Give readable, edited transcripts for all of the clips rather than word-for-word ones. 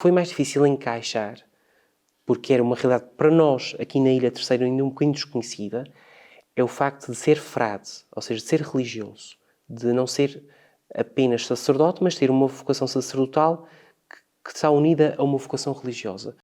Foi mais difícil encaixar, porque era uma realidade para nós, aqui na Ilha Terceira, ainda um bocadinho desconhecida, é o facto de ser frade, ou seja, de ser religioso, de não ser apenas sacerdote, mas ter uma vocação sacerdotal que está unida a uma vocação religiosa.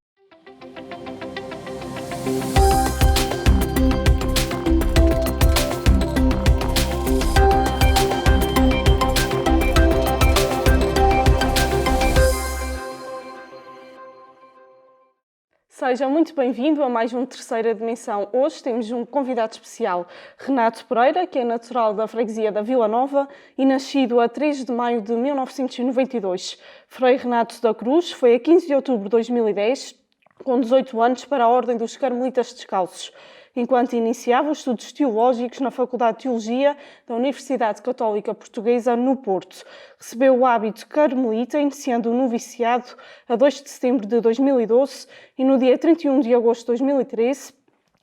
Seja muito bem-vindo a mais um Terceira Dimensão. Hoje temos um convidado especial, Renato Pereira, que é natural da freguesia da Vila Nova e nascido a 3 de maio de 1992. Frei Renato da Cruz foi a 15 de outubro de 2010, com 18 anos, para a Ordem dos Carmelitas Descalços, enquanto iniciava os estudos teológicos na Faculdade de Teologia da Universidade Católica Portuguesa, no Porto. Recebeu o hábito carmelita, iniciando o noviciado a 2 de setembro de 2012 e no dia 31 de agosto de 2013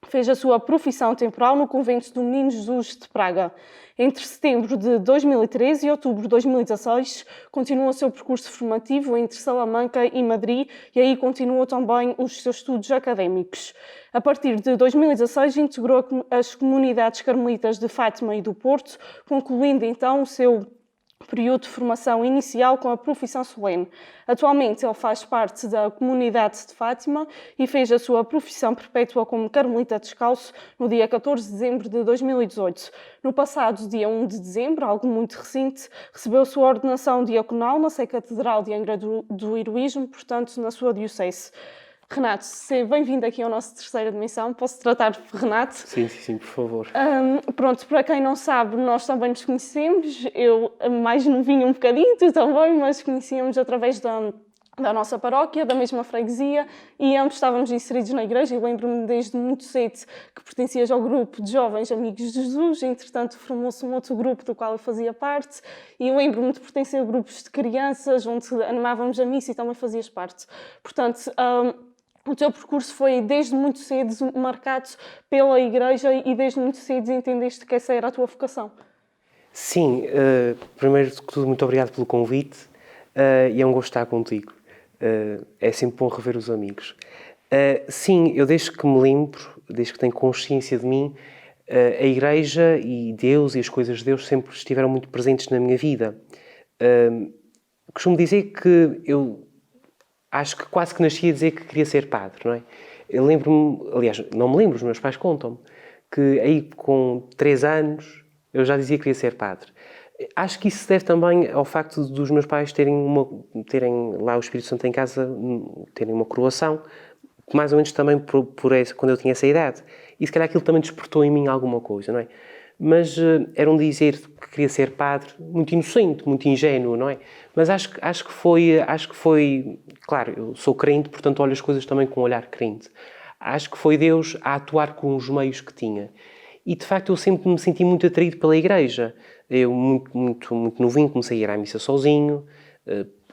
fez a sua profissão temporal no convento do Menino Jesus de Praga. Entre setembro de 2013 e outubro de 2016, continuou o seu percurso formativo entre Salamanca e Madrid e aí continuou também os seus estudos académicos. A partir de 2016, integrou as comunidades carmelitas de Fátima e do Porto, concluindo então o seu período de formação inicial com a profissão solene. Atualmente ele faz parte da comunidade de Fátima e fez a sua profissão perpétua como carmelita descalço no dia 14 de dezembro de 2018. No passado dia 1 de dezembro, algo muito recente, recebeu a sua ordenação diaconal na Sé Catedral de Angra do Heroísmo, portanto na sua diocese. Renato, seja bem-vindo aqui ao nosso Terceira Dimensão. Posso tratar de Renato? Sim, por favor. Pronto, para quem não sabe, nós também nos conhecemos. Eu mais novinho um bocadinho, tu também, mas conhecíamos através da nossa paróquia, da mesma freguesia, e ambos estávamos inseridos na igreja. Eu lembro-me desde muito cedo que pertencias ao grupo de jovens amigos de Jesus. Entretanto, formou-se um outro grupo do qual eu fazia parte, e eu lembro-me de pertencer a grupos de crianças, onde animávamos a missa e também fazias parte. Portanto, o teu percurso foi desde muito cedo marcado pela Igreja e desde muito cedo entendeste que essa era a tua vocação. Sim, primeiro de tudo, muito obrigado pelo convite e é um gosto estar contigo. É sempre bom rever os amigos. Sim, eu desde que me lembro, desde que tenho consciência de mim, a Igreja e Deus e as coisas de Deus sempre estiveram muito presentes na minha vida. Costumo dizer que eu acho que quase que nasci a dizer que queria ser padre, não é? Eu lembro-me, aliás, não me lembro, os meus pais contam-me, que aí com 3 anos eu já dizia que queria ser padre. Acho que isso se deve também ao facto dos meus pais terem lá o Espírito Santo em casa, terem uma coroação, mais ou menos também quando eu tinha essa idade. E se calhar aquilo também despertou em mim alguma coisa, não é? Mas era um dizer que queria ser padre muito inocente, muito ingênuo, não é? Mas acho que foi, claro, eu sou crente, portanto olho as coisas também com um olhar crente. Acho que foi Deus a atuar com os meios que tinha. E de facto eu sempre me senti muito atraído pela Igreja. Eu muito novinho comecei a ir à missa sozinho,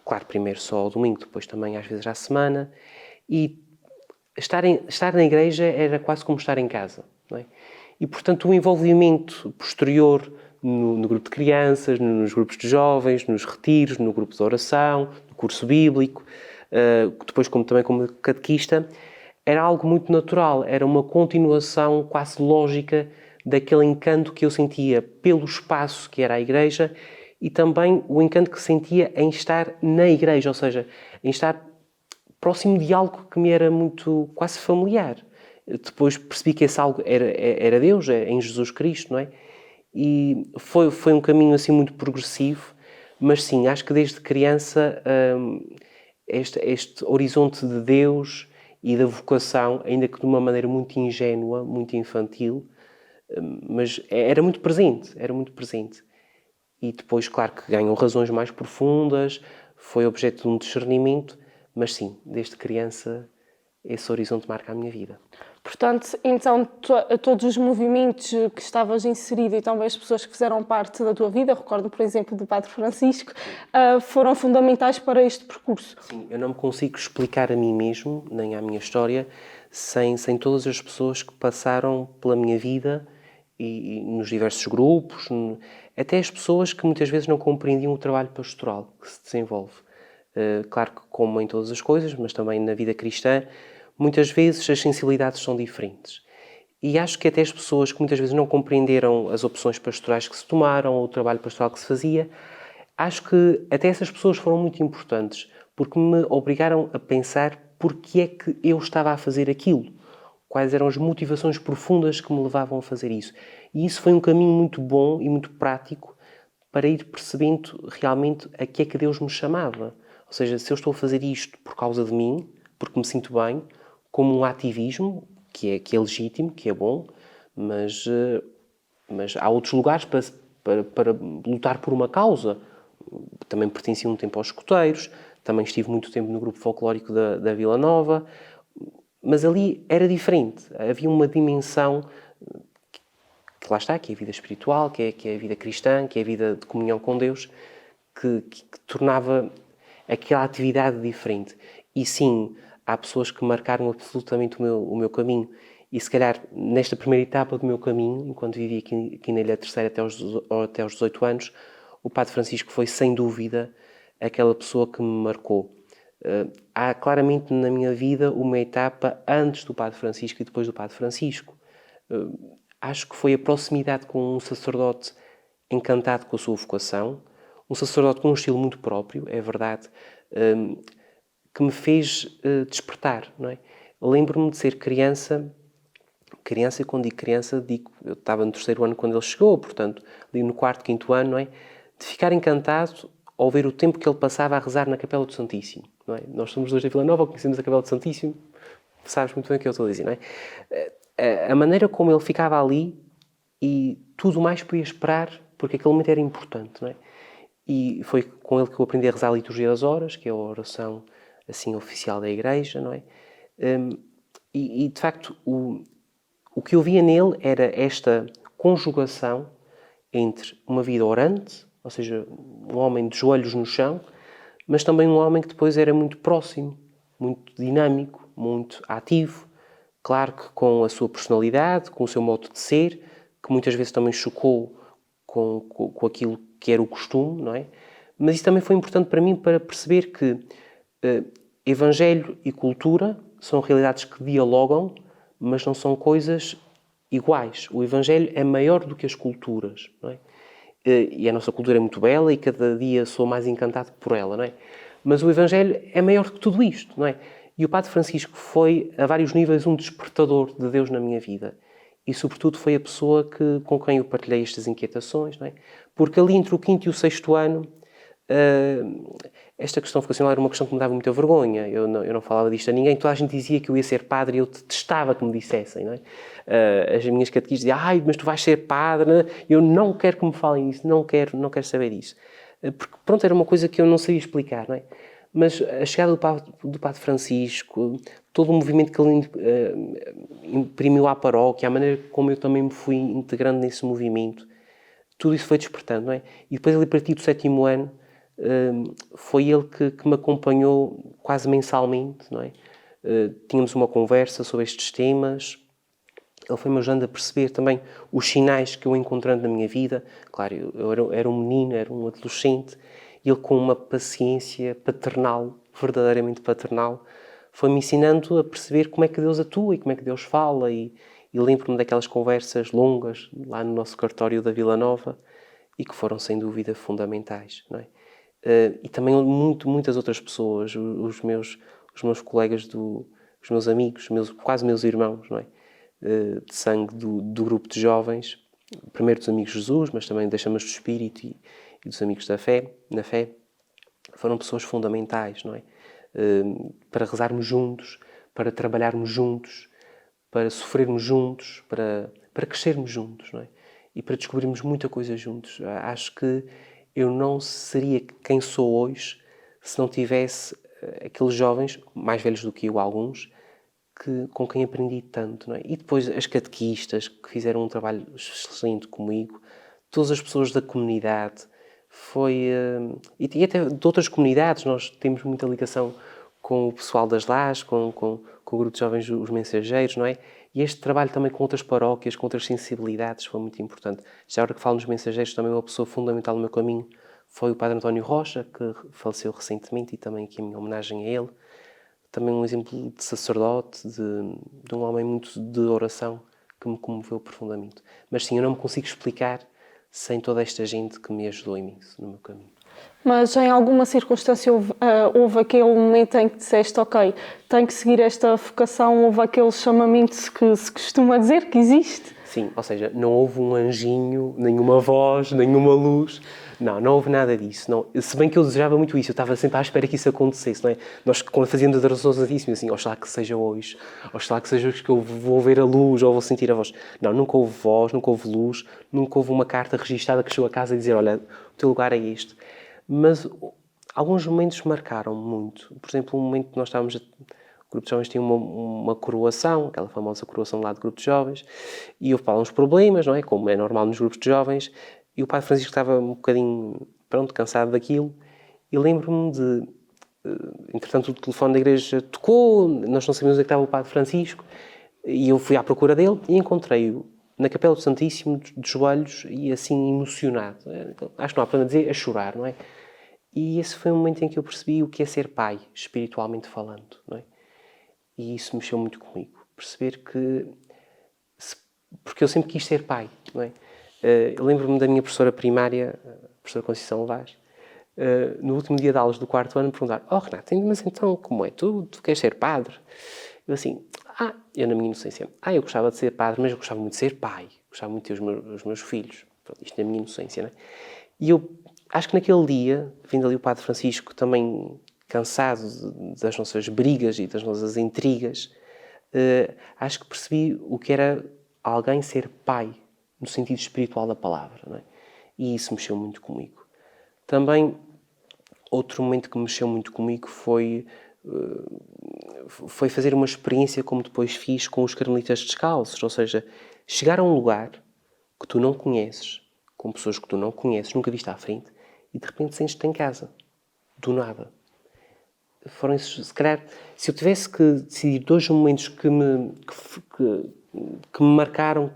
claro, primeiro só ao domingo, depois também às vezes à semana. E estar na Igreja era quase como estar em casa, não é? E, portanto, o envolvimento posterior no grupo de crianças, nos grupos de jovens, nos retiros, no grupo de oração, no curso bíblico, depois também como catequista, era algo muito natural, era uma continuação quase lógica daquele encanto que eu sentia pelo espaço que era a Igreja e também o encanto que sentia em estar na Igreja, ou seja, em estar próximo de algo que me era muito quase familiar. Depois percebi que esse algo era Deus, em Jesus Cristo, não é? E foi um caminho assim muito progressivo, mas sim, acho que desde criança este horizonte de Deus e da vocação, ainda que de uma maneira muito ingênua, muito infantil, mas era muito presente. E depois, claro, que ganham razões mais profundas, foi objeto de um discernimento, mas sim, desde criança esse horizonte marca a minha vida. Portanto, então, todos os movimentos que estavas inserido e também as pessoas que fizeram parte da tua vida, recordo, por exemplo, do Padre Francisco, foram fundamentais para este percurso. Sim, eu não me consigo explicar a mim mesmo, nem à minha história, sem todas as pessoas que passaram pela minha vida e nos diversos grupos, até as pessoas que muitas vezes não compreendiam o trabalho pastoral que se desenvolve. Claro que como em todas as coisas, mas também na vida cristã, muitas vezes as sensibilidades são diferentes. E acho que até as pessoas que muitas vezes não compreenderam as opções pastorais que se tomaram, ou o trabalho pastoral que se fazia, acho que até essas pessoas foram muito importantes, porque me obrigaram a pensar porque é que eu estava a fazer aquilo. Quais eram as motivações profundas que me levavam a fazer isso. E isso foi um caminho muito bom e muito prático para ir percebendo realmente a que é que Deus me chamava. Ou seja, se eu estou a fazer isto por causa de mim, porque me sinto bem, como um ativismo, que é legítimo, que é bom, mas há outros lugares para lutar por uma causa. Também pertenci um tempo aos escoteiros, também estive muito tempo no grupo folclórico da Vila Nova, mas ali era diferente. Havia uma dimensão que lá está, que é a vida espiritual, que é a vida cristã, que é a vida de comunhão com Deus, que tornava aquela atividade diferente. E sim, há pessoas que marcaram absolutamente o meu caminho. E se calhar, nesta primeira etapa do meu caminho, enquanto vivi aqui na Ilha Terceira até aos 18 anos, o Padre Francisco foi, sem dúvida, aquela pessoa que me marcou. Há claramente na minha vida uma etapa antes do Padre Francisco e depois do Padre Francisco. Acho que foi a proximidade com um sacerdote encantado com a sua vocação, um sacerdote com um estilo muito próprio, é verdade, que me fez despertar, não é? Lembro-me de ser criança, e quando digo criança, eu estava no terceiro ano quando ele chegou, portanto, ali no quarto, quinto ano, não é? De ficar encantado ao ver o tempo que ele passava a rezar na Capela do Santíssimo, não é? Nós somos dois da Vila Nova, conhecemos a Capela do Santíssimo, sabes muito bem o que eu estou a dizer, não é? A maneira como ele ficava ali e tudo mais podia esperar, porque aquele momento era importante, não é? E foi com ele que eu aprendi a rezar a Liturgia das Horas, que é a oração assim oficial da Igreja, não é? De facto, o que eu via nele era esta conjugação entre uma vida orante, ou seja, um homem de joelhos no chão, mas também um homem que depois era muito próximo, muito dinâmico, muito ativo, claro que com a sua personalidade, com o seu modo de ser, que muitas vezes também chocou com aquilo que era o costume, não é? Mas isso também foi importante para mim para perceber que Evangelho e cultura são realidades que dialogam, mas não são coisas iguais. O Evangelho é maior do que as culturas, não é? E a nossa cultura é muito bela e cada dia sou mais encantado por ela, não é? Mas o Evangelho é maior do que tudo isto, não é? E o Padre Francisco foi, a vários níveis, um despertador de Deus na minha vida. E, sobretudo, foi a pessoa com quem eu partilhei estas inquietações, não é? Porque ali entre o quinto e o sexto ano, esta questão vocacional era uma questão que me dava muita vergonha. Eu não falava disto a ninguém. Toda a gente dizia que eu ia ser padre e eu detestava que me dissessem, não é? As minhas catequistas diziam, mas tu vais ser padre, não é? Eu não quero que me falem isso, não quero saber disso. Porque, pronto, era uma coisa que eu não sabia explicar, não é? Mas a chegada do Padre Francisco, todo o movimento que ele imprimiu à paróquia, a maneira como eu também me fui integrando nesse movimento, tudo isso foi despertando, não é? E depois, ali a partir do sétimo ano, foi ele que me acompanhou quase mensalmente, não é? Tínhamos uma conversa sobre estes temas. Ele foi-me ajudando a perceber também os sinais que eu encontrando na minha vida. Claro, eu era um menino, era um adolescente, e ele, com uma paciência paternal, verdadeiramente paternal, foi-me ensinando a perceber como é que Deus atua e como é que Deus fala. E lembro-me daquelas conversas longas lá no nosso cartório da Vila Nova e que foram, sem dúvida, fundamentais, não é? E também muitas outras pessoas, os meus colegas, os meus amigos, quase meus irmãos, não é? De sangue do grupo de jovens, primeiro dos Amigos de Jesus, mas também das Chamas do Espírito e dos Amigos da Fé, na fé, foram pessoas fundamentais, não é? Para rezarmos juntos, para trabalharmos juntos, para sofrermos juntos, para crescermos juntos, não é? E para descobrirmos muita coisa juntos. Acho que eu não seria quem sou hoje se não tivesse aqueles jovens, mais velhos do que eu, alguns, com quem aprendi tanto, não é? E depois as catequistas, que fizeram um trabalho excelente comigo, todas as pessoas da comunidade, e até de outras comunidades. Nós temos muita ligação com o pessoal das LAS, com o grupo de jovens, os mensageiros, não é? E este trabalho também com outras paróquias, com outras sensibilidades, foi muito importante. Já agora que falo nos mensageiros, também uma pessoa fundamental no meu caminho foi o Padre António Rocha, que faleceu recentemente, e também aqui a minha homenagem a ele. Também um exemplo de sacerdote, de um homem muito de oração, que me comoveu profundamente. Mas sim, eu não me consigo explicar sem toda esta gente que me ajudou imenso no meu caminho. Mas em alguma circunstância houve aquele momento em que disseste, ok, tenho que seguir esta vocação, houve aquele chamamento que se costuma dizer que existe? Sim, ou seja, não houve um anjinho, nenhuma voz, nenhuma luz. Não houve nada disso. Não. Se bem que eu desejava muito isso, eu estava sempre à espera que isso acontecesse, não é? Nós, quando fazíamos adorações, dissíamos assim, oxalá que seja hoje, oxalá que seja hoje que eu vou ver a luz ou vou sentir a voz. Não, nunca houve voz, nunca houve luz, nunca houve uma carta registada que chegou a casa e dizer, olha, o teu lugar é este. Mas alguns momentos marcaram-me muito. Por exemplo, um momento que nós estávamos... O grupo de jovens tinha uma coroação, aquela famosa coroação lá do grupo de jovens, e houve uns problemas, não é? Como é normal nos grupos de jovens, e o Padre Francisco estava um bocadinho, cansado daquilo, e lembro-me de... Entretanto, o telefone da igreja tocou, nós não sabíamos onde estava o Padre Francisco, e eu fui à procura dele e encontrei-o na Capela do Santíssimo, de joelhos, e assim emocionado. Acho que não há para dizer, a chorar, não é? E esse foi um momento em que eu percebi o que é ser pai, espiritualmente falando, não é? E isso mexeu muito comigo. Perceber que... Porque eu sempre quis ser pai, não é? Eu lembro-me da minha professora primária, a professora Conceição Vaz, no último dia de aulas do 4º ano, me perguntar: oh, Renato, mas então, como é? Tu queres ser padre? Eu assim... eu na minha inocência... eu gostava de ser padre, mas eu gostava muito de ser pai. Gostava muito de ter os meus filhos. Pronto, isto na minha inocência, não é? E eu acho que naquele dia, vindo ali o Padre Francisco, também... cansado das nossas brigas e das nossas intrigas, acho que percebi o que era alguém ser pai, no sentido espiritual da palavra, não é? E isso mexeu muito comigo. Também, outro momento que mexeu muito comigo foi fazer uma experiência como depois fiz com os Carmelitas Descalços, ou seja, chegar a um lugar que tu não conheces, com pessoas que tu não conheces, nunca viste à frente, e de repente sentes-te em casa, do nada. Foram esses, se calhar, se eu tivesse que decidir 2 momentos que me marcaram,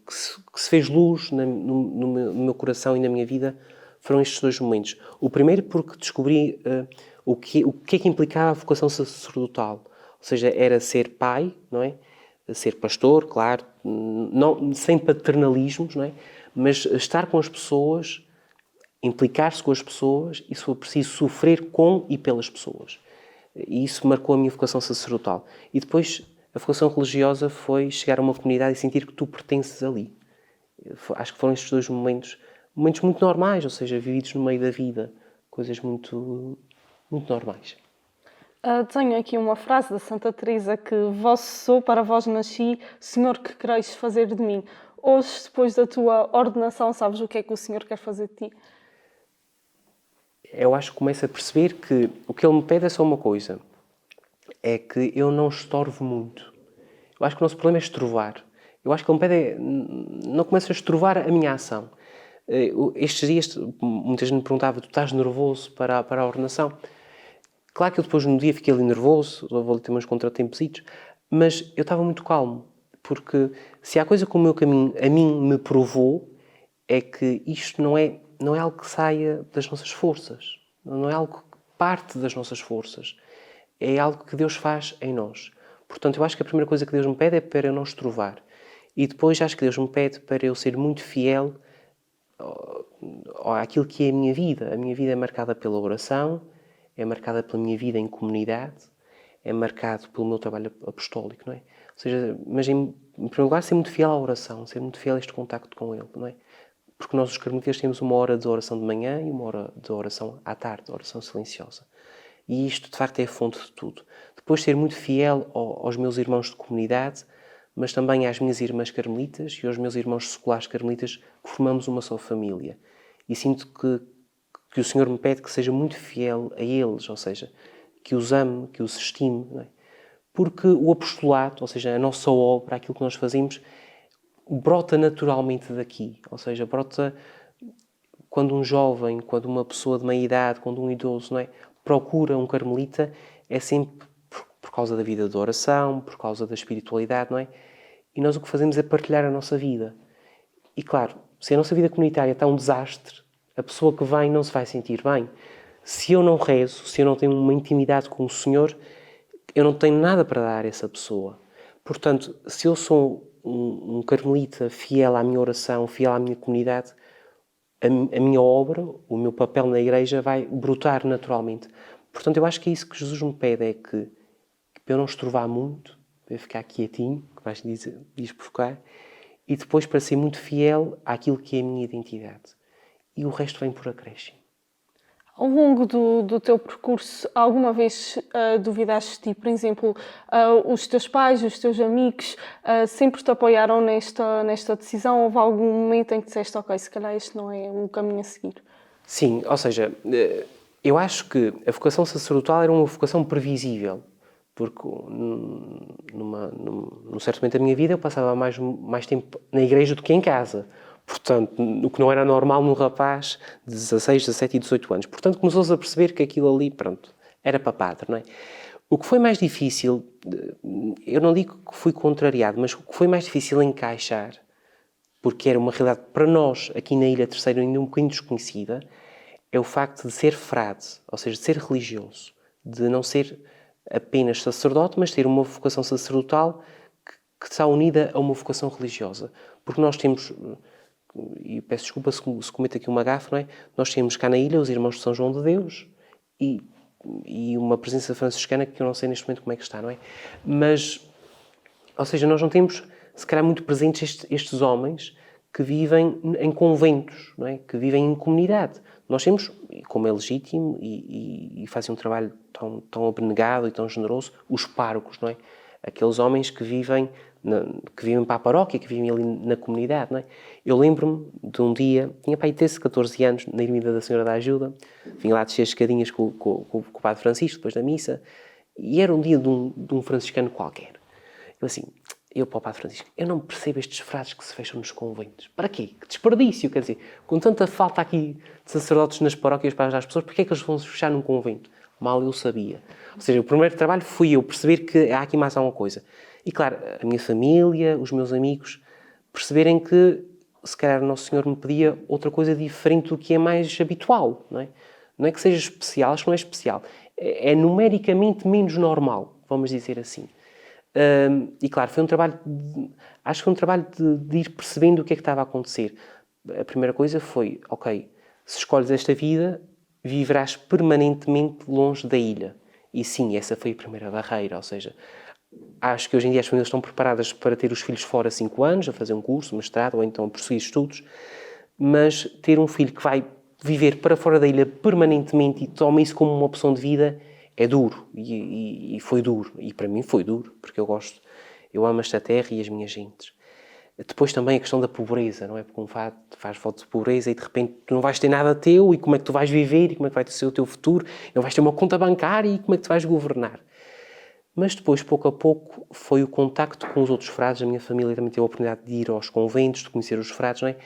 que se fez luz no meu coração e na minha vida, foram estes 2 momentos. O primeiro porque descobri o que é que implicava a vocação sacerdotal. Ou seja, era ser pai, não é? Ser pastor, claro, não, sem paternalismos, não é? Mas estar com as pessoas... implicar-se com as pessoas e, se for preciso, sofrer com e pelas pessoas. E isso marcou a minha vocação sacerdotal. E depois, a vocação religiosa foi chegar a uma comunidade e sentir que tu pertences ali. Acho que foram estes 2 momentos muito normais, ou seja, vividos no meio da vida. Coisas muito normais. Tenho aqui uma frase da Santa Teresa que vosso sou, para vós nasci, Senhor, que quereis fazer de mim. Hoje, depois da tua ordenação, sabes o que é que o Senhor quer fazer de ti? Eu acho que começo a perceber que o que Ele me pede é só uma coisa. É que eu não estorvo muito. Eu acho que o nosso problema é estrovar. Eu acho que Ele me pede é... não começo a estrovar a minha ação. Estes dias, muita gente me perguntava: tu estás nervoso para a ordenação? Claro que eu depois no dia fiquei ali nervoso, vou ter uns contratempos, mas eu estava muito calmo. Porque se há coisa que o meu caminho a mim me provou, é que isto não é algo que saia das nossas forças. Não é algo que parte das nossas forças. É algo que Deus faz em nós. Portanto, eu acho que a primeira coisa que Deus me pede é para eu não estrovar. E depois acho que Deus me pede para eu ser muito fiel àquilo que é a minha vida. A minha vida é marcada pela oração, é marcada pela minha vida em comunidade, é marcado pelo meu trabalho apostólico, não é? Ou seja, mas em primeiro lugar, ser muito fiel à oração, ser muito fiel a este contacto com Ele, não é? Porque nós, os carmelitas, temos uma hora de oração de manhã e uma hora de oração à tarde, oração silenciosa. E isto, de facto, é a fonte de tudo. Depois, ser muito fiel aos meus irmãos de comunidade, mas também às minhas irmãs carmelitas e aos meus irmãos seculares carmelitas, que formamos uma só família. E sinto que o Senhor me pede que seja muito fiel a eles, ou seja, que os ame, que os estime, não é? Porque o apostolado, ou seja, a nossa obra, aquilo que nós fazemos, brota naturalmente daqui. Ou seja, brota quando um jovem, quando uma pessoa de meia idade, quando um idoso, não é, procura um carmelita, é sempre por causa da vida de oração, por causa da espiritualidade, não é? E nós o que fazemos é partilhar a nossa vida. E claro, se a nossa vida comunitária está um desastre, A pessoa que vem não se vai sentir bem. Se eu não rezo, se eu não tenho uma intimidade com o Senhor, eu não tenho nada para dar a essa pessoa. Portanto, se eu sou um carmelita fiel à minha oração, fiel à minha comunidade, a minha obra, o meu papel na igreja vai brotar naturalmente. Portanto, eu acho que é isso que Jesus me pede, é que para eu não estrovar muito, para eu ficar quietinho, que vais diz por cá, e depois para ser muito fiel àquilo que é a minha identidade. E o resto vem por acréscimo. Ao longo do teu percurso, alguma vez duvidaste de ti? Por exemplo, os teus pais, os teus amigos, sempre te apoiaram nesta decisão? Houve algum momento em que disseste, ok, se calhar este não é o caminho a seguir? Sim, ou seja, eu acho que a vocação sacerdotal era uma vocação previsível, porque num certo momento da minha vida eu passava mais tempo na igreja do que em casa. Portanto, o que não era normal num rapaz de 16, 17 e 18 anos. Portanto, começou-se a perceber que aquilo ali, pronto, era para padre, não é? O que foi mais difícil, eu não digo que fui contrariado, mas o que foi mais difícil encaixar, porque era uma realidade para nós, aqui na Ilha Terceira, ainda um bocadinho desconhecida, é o facto de ser frade, ou seja, de ser religioso, de não ser apenas sacerdote, mas ter uma vocação sacerdotal que está unida a uma vocação religiosa. Porque nós temos, e peço desculpa se cometo aqui uma gafe, não é? Nós temos cá na ilha os irmãos de São João de Deus e uma presença franciscana que eu não sei neste momento como é que está, não é? Mas, ou seja, nós não temos, se calhar, muito presentes estes homens que vivem em conventos, não é? Que vivem em comunidade. Nós temos, como é legítimo e fazem um trabalho tão abnegado e tão generoso, os párocos, não é? Aqueles homens que vivem para a paróquia, que vivem ali na comunidade, não é? Eu lembro-me de um dia, tinha para aí 13, 14 anos, na Ermida da Senhora da Ajuda, vim lá descer as escadinhas com o Padre Francisco, depois da missa, e era um dia de um franciscano qualquer. Eu para o Padre Francisco, eu não percebo estes frades que se fecham nos conventos. Para quê? Que desperdício, quer dizer, com tanta falta aqui de sacerdotes nas paróquias para ajudar as pessoas, porquê é que eles vão se fechar num convento? Mal eu sabia. Ou seja, o primeiro trabalho fui eu perceber que há aqui mais alguma coisa. E claro, a minha família, os meus amigos, perceberem que se calhar o Nosso Senhor me pedia outra coisa diferente do que é mais habitual, não é? Não é que seja especial, acho que não é especial. É numericamente menos normal, vamos dizer assim. E claro, foi um trabalho, acho que foi um trabalho de ir percebendo o que é que estava a acontecer. A primeira coisa foi, ok, se escolhes esta vida, viverás permanentemente longe da ilha. E sim, essa foi a primeira barreira, ou seja, acho que hoje em dia as famílias estão preparadas para ter os filhos fora 5 anos, a fazer um curso, mestrado, ou então a prosseguir estudos, mas ter um filho que vai viver para fora da ilha permanentemente e toma isso como uma opção de vida é duro. E foi duro. E para mim foi duro, porque eu amo esta terra e as minhas gentes. Depois também a questão da pobreza, não é? Porque faz falta de pobreza e de repente tu não vais ter nada teu e como é que tu vais viver e como é que vai ser o teu futuro, não vais ter uma conta bancária e como é que tu vais governar. Mas depois, pouco a pouco, foi o contacto com os outros frades. A minha família também teve a oportunidade de ir aos conventos, de conhecer os frades, não é?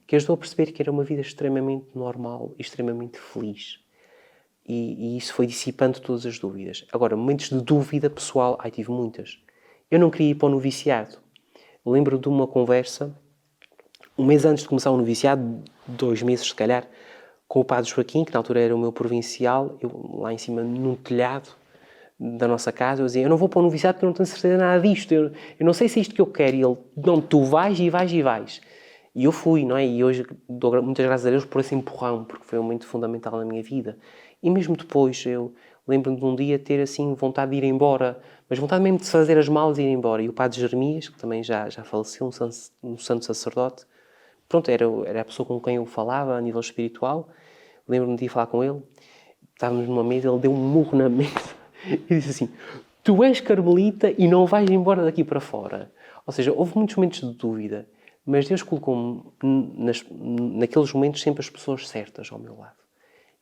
Que ajudou a perceber que era uma vida extremamente normal e extremamente feliz. E isso foi dissipando todas as dúvidas. Agora, momentos de dúvida pessoal, tive muitas. Eu não queria ir para o noviciado. Lembro de uma conversa, um mês antes de começar o noviciado, 2 meses se calhar, com o Padre Joaquim, que na altura era o meu provincial, eu lá em cima num telhado da nossa casa, eu dizia, eu não vou para o noviciado porque eu não tenho certeza de nada disto, eu não sei se é isto que eu quero. E ele, não, tu vais e vais e vais. E eu fui, não é? E hoje dou muitas graças a Deus por esse empurrão, porque foi um momento fundamental na minha vida. E mesmo depois, eu lembro-me de um dia ter assim vontade de ir embora, mas vontade mesmo de fazer as malas e ir embora. E o Padre Jeremias, que também já faleceu, um santo sacerdote, pronto, era a pessoa com quem eu falava a nível espiritual. Lembro-me de ir falar com ele, estávamos numa mesa, ele deu um murro na mesa e disse assim, tu és carmelita e não vais embora daqui para fora. Ou seja, houve muitos momentos de dúvida, mas Deus colocou-me naqueles momentos sempre as pessoas certas ao meu lado.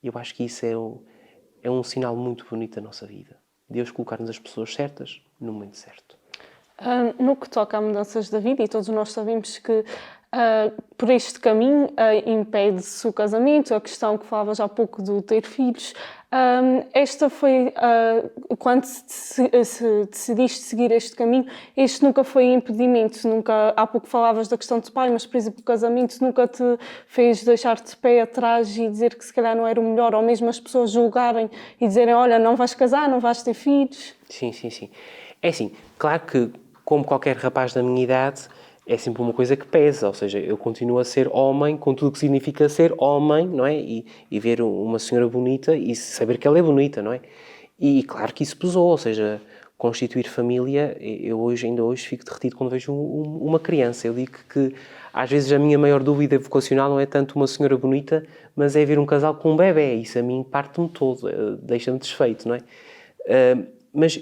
E eu acho que isso é um sinal muito bonito da nossa vida. Deus colocar-nos as pessoas certas no momento certo. No que toca a mudanças da vida, e todos nós sabemos que por este caminho impede-se o casamento, a questão que falavas há pouco do ter filhos. Esta foi, quando se decidiste seguir este caminho, este nunca foi impedimento, nunca, há pouco falavas da questão de pai, mas, por exemplo, o casamento nunca te fez deixar-te de pé atrás e dizer que se calhar não era o melhor, ou mesmo as pessoas julgarem e dizerem, olha, não vais casar, não vais ter filhos. Sim, sim, sim. É assim, claro que, como qualquer rapaz da minha idade, é sempre uma coisa que pesa, ou seja, eu continuo a ser homem, com tudo o que significa ser homem, não é? E ver uma senhora bonita e saber que ela é bonita, não é? E claro que isso pesou, ou seja, constituir família, ainda hoje fico derretido quando vejo uma criança. Eu digo que às vezes a minha maior dúvida vocacional não é tanto uma senhora bonita, mas é ver um casal com um bebê. Isso a mim parte-me todo, deixa-me desfeito, não é? Mas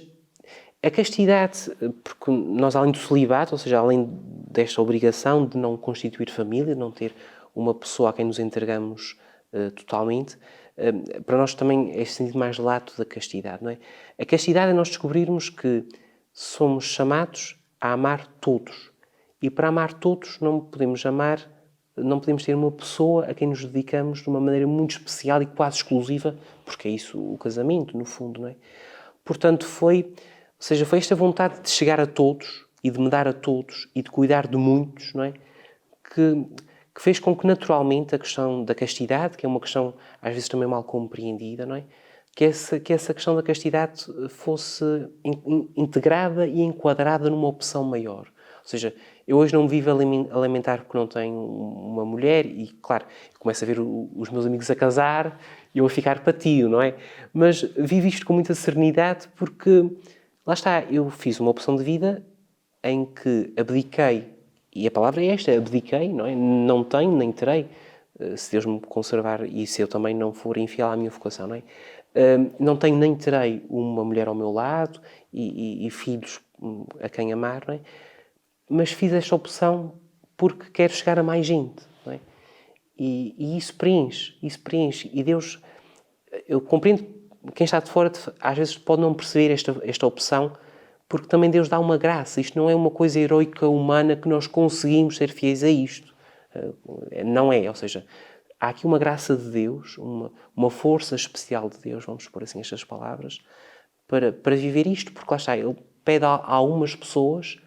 a castidade, porque nós, além do celibato, ou seja, além desta obrigação de não constituir família, de não ter uma pessoa a quem nos entregamos totalmente, para nós também é este sentido mais lato da castidade, não é? A castidade é nós descobrirmos que somos chamados a amar todos. E para amar todos não podemos ter uma pessoa a quem nos dedicamos de uma maneira muito especial e quase exclusiva, porque é isso o casamento, no fundo, não é? Portanto, foi esta vontade de chegar a todos e de me dar a todos e de cuidar de muitos, não é? Que fez com que, naturalmente, a questão da castidade, que é uma questão às vezes também mal compreendida, não é? Que essa questão da castidade fosse integrada e enquadrada numa opção maior. Ou seja, eu hoje não me vivo a lamentar porque não tenho uma mulher e, claro, começo a ver os meus amigos a casar e eu a ficar patio, não é? Mas vivo isto com muita serenidade porque, lá está, eu fiz uma opção de vida em que abdiquei, e a palavra é esta, abdiquei, não é? Não tenho, nem terei, se Deus me conservar e se eu também não for infiel à minha vocação, não é? Não tenho nem terei uma mulher ao meu lado e filhos a quem amar, não é? Mas fiz esta opção porque quero chegar a mais gente, não é? E isso preenche. E Deus, eu compreendo, quem está de fora às vezes pode não perceber esta opção, porque também Deus dá uma graça. Isto não é uma coisa heroica humana que nós conseguimos ser fiéis a isto. Não é, ou seja, há aqui uma graça de Deus, uma força especial de Deus, vamos pôr assim estas palavras, para viver isto, porque lá está, Ele pede a algumas pessoas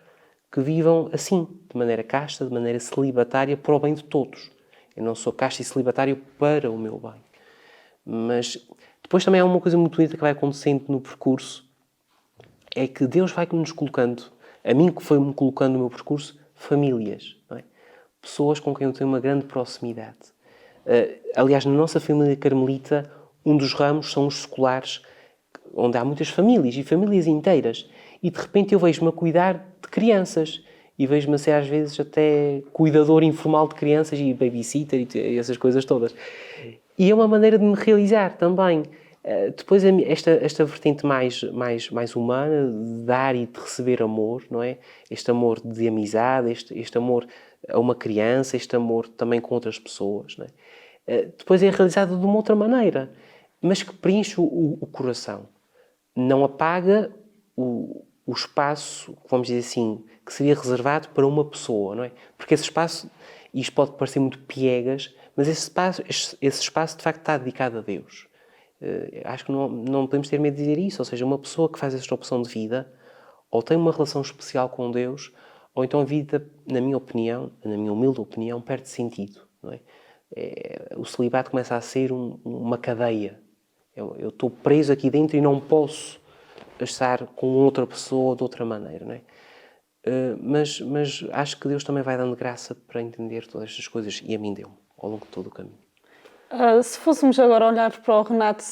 que vivam assim, de maneira casta, de maneira celibatária, para o bem de todos. Eu não sou casto e celibatário para o meu bem. Mas depois também há uma coisa muito bonita que vai acontecendo no percurso, é que Deus vai nos colocando, a mim que foi-me colocando no meu percurso, famílias, não é? Pessoas com quem eu tenho uma grande proximidade. Aliás, na nossa família carmelita, um dos ramos são os seculares, onde há muitas famílias, e famílias inteiras. E de repente eu vejo-me a cuidar de crianças. E vejo-me a ser às vezes até cuidador informal de crianças e babysitter e essas coisas todas. E é uma maneira de me realizar também. Depois esta vertente mais humana, de dar e de receber amor, não é? Este amor de amizade, este amor a uma criança, este amor também com outras pessoas, não é? Depois é realizado de uma outra maneira, mas que preenche o coração. Não apaga o espaço, vamos dizer assim, que seria reservado para uma pessoa, não é? Porque esse espaço, e isto pode parecer muito piegas, mas esse espaço de facto está dedicado a Deus. Acho que não podemos ter medo de dizer isso, ou seja, uma pessoa que faz esta opção de vida, ou tem uma relação especial com Deus, ou então a vida, na minha opinião, na minha humilde opinião, perde sentido, não é? O celibato começa a ser uma cadeia. Eu estou preso aqui dentro e não posso estar com outra pessoa de outra maneira, não é? Mas acho que Deus também vai dando graça para entender todas estas coisas, e a mim deu ao longo de todo o caminho. Se fôssemos agora olhar para o Renato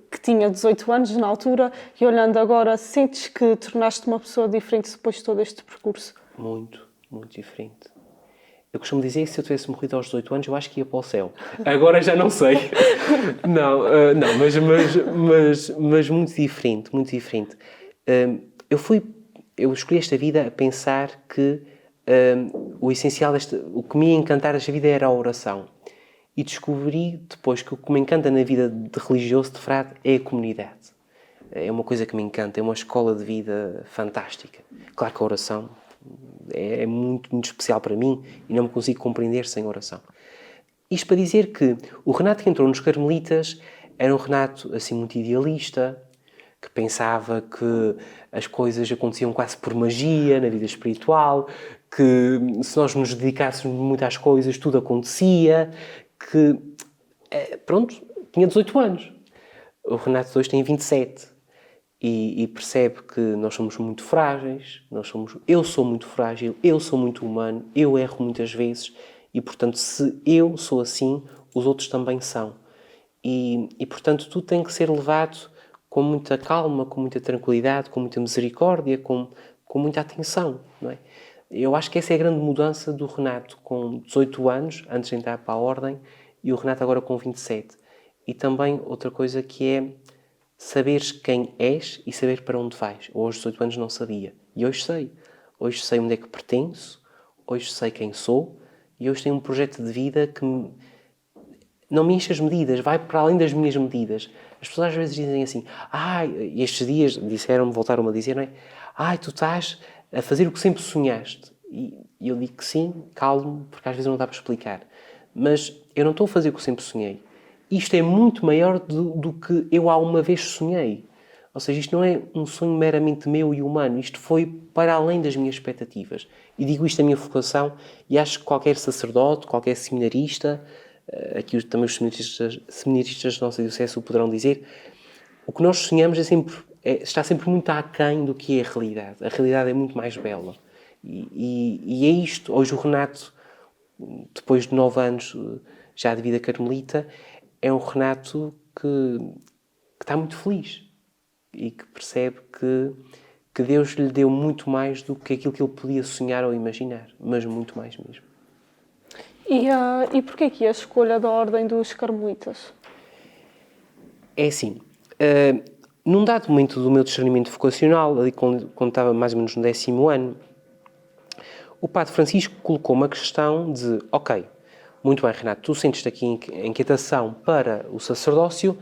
que tinha 18 anos na altura e olhando agora, sentes que tornaste uma pessoa diferente depois de todo este percurso? Muito, muito diferente. Eu costumo dizer que se eu tivesse morrido aos 18 anos, eu acho que ia para o céu. Agora já não sei. Não, mas muito diferente, muito diferente. Eu escolhi esta vida a pensar que o essencial, o que me ia encantar desta vida era a oração. E descobri depois que o que me encanta na vida de religioso, de frade, é a comunidade. É uma coisa que me encanta, é uma escola de vida fantástica. Claro que a oração é muito, muito especial para mim e não me consigo compreender sem oração. Isto para dizer que o Renato que entrou nos Carmelitas Era um Renato, assim, muito idealista, que pensava que as coisas aconteciam quase por magia na vida espiritual, que se nós nos dedicássemos muito às coisas, tudo acontecia, que, pronto, tinha 18 anos. O Renato de hoje tem 27 e percebe que nós somos muito frágeis, eu sou muito frágil, eu sou muito humano, eu erro muitas vezes e, portanto, se eu sou assim, os outros também são. E portanto, tudo tem que ser levado com muita calma, com muita tranquilidade, com muita misericórdia, com muita atenção, não é? Eu acho que essa é a grande mudança do Renato com 18 anos, antes de entrar para a Ordem, e o Renato agora com 27. E também outra coisa que é saberes quem és e saber para onde vais. Eu aos 18 anos não sabia. E hoje sei. Hoje sei onde é que pertenço, hoje sei quem sou, e hoje tenho um projeto de vida que não me enche as medidas, vai para além das minhas medidas. As pessoas às vezes dizem assim, estes dias voltaram-me a dizer, não é? Tu estás a fazer o que sempre sonhaste. E eu digo que sim, calmo, porque às vezes não dá para explicar. Mas eu não estou a fazer o que sempre sonhei. Isto é muito maior do que eu há uma vez sonhei. Ou seja, isto não é um sonho meramente meu e humano. Isto foi para além das minhas expectativas. E digo isto a minha vocação e acho que qualquer sacerdote, qualquer seminarista, aqui também os seminaristas da nossa diocese o poderão dizer, o que nós sonhamos está sempre muito aquém do que é a realidade. A realidade é muito mais bela. E é isto. Hoje o Renato, depois de 9 anos já de vida carmelita, é um Renato que está muito feliz e que percebe que Deus lhe deu muito mais do que aquilo que ele podia sonhar ou imaginar, mas muito mais mesmo. E porquê que a escolha da Ordem dos Carmelitas? É assim, num dado momento do meu discernimento vocacional, ali quando estava mais ou menos no 10º ano, o Padre Francisco colocou uma questão de, ok, muito bem, Renato, tu sentes-te aqui em inquietação para o sacerdócio,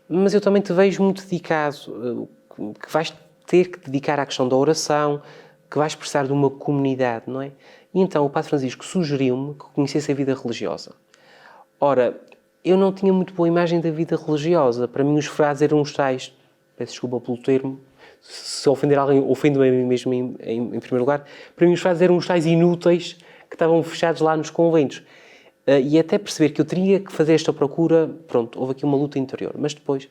mas eu também te vejo muito dedicado, que vais ter que dedicar à questão da oração, que vais precisar de uma comunidade, não é? E então o Padre Francisco sugeriu-me que conhecesse a vida religiosa. Ora, eu não tinha muito boa imagem da vida religiosa. Para mim os frades eram os tais, peço desculpa pelo termo, se ofender alguém, ofendo-me a mim mesmo em primeiro lugar, para mim os frades eram os tais inúteis que estavam fechados lá nos conventos. E até perceber que eu teria que fazer esta procura, pronto, houve aqui uma luta interior, mas depois...